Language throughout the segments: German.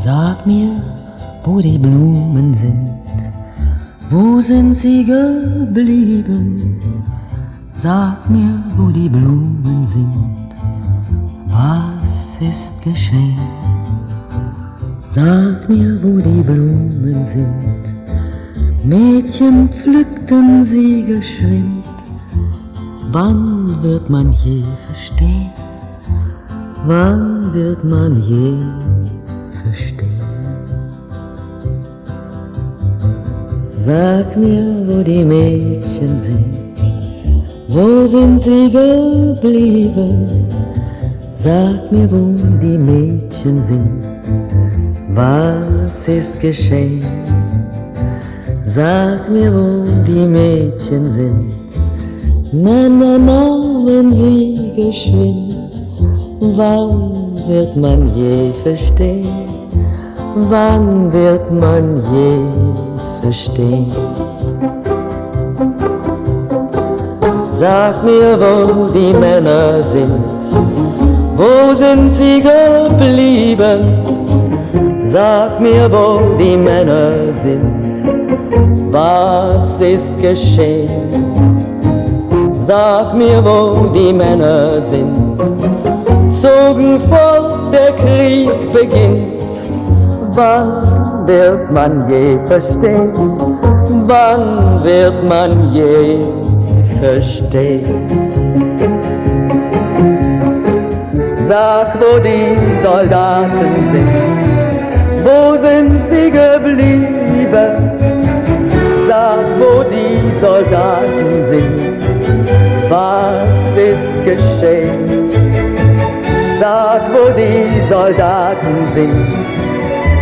Sag mir, wo die Blumen sind, wo sind sie geblieben? Sag mir, wo die Blumen sind, was ist geschehen? Sag mir, wo die Blumen sind, Mädchen pflückten sie geschwind. Wann wird man je verstehen? Wann wird man je verstehen? Sag mir, wo die Mädchen sind, wo sind sie geblieben? Sag mir, wo die Mädchen sind, was ist geschehen? Sag mir, wo die Mädchen sind, Männer nahmen sie geschwind. Wann wird man je verstehen? Wann wird man je verstehen? Sag mir, wo die Männer sind, wo sind sie geblieben? Sag mir, wo die Männer sind, was ist geschehen? Sag mir, wo die Männer sind, zogen fort, der Krieg beginnt. Wann wird man je verstehen? Wann wird man je verstehen? Sag, wo die Soldaten sind, wo sind sie geblieben? Sag, wo die Soldaten sind, was ist geschehen? Sag, wo die Soldaten sind,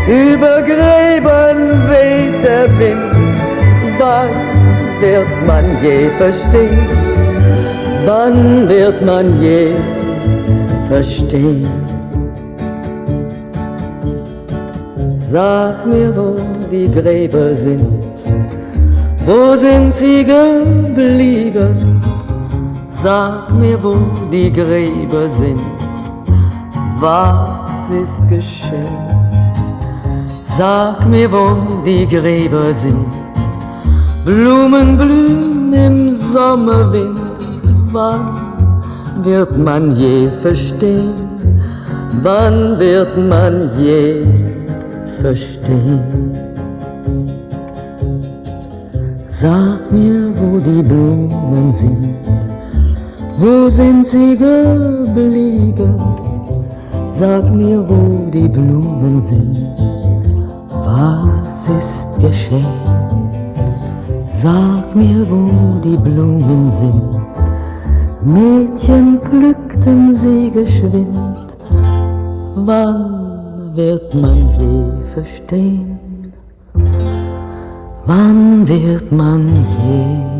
über Gräben weht der Wind. Wann wird man je verstehen? Wann wird man je verstehen? Sag mir, wo die Gräber sind, wo sind sie geblieben? Sag mir, wo die Gräber sind, was ist geschehen? Sag mir, wo die Gräber sind, Blumen blühen im Sommerwind. Wann wird man je verstehen? Wann wird man je verstehen? Sag mir, wo die Blumen sind, wo sind sie geblieben? Sag mir, wo die Blumen sind, was ist geschehen? Sag mir, wo die Blumen sind, Mädchen pflückten sie geschwind. Wann wird man je verstehen? Wann wird man je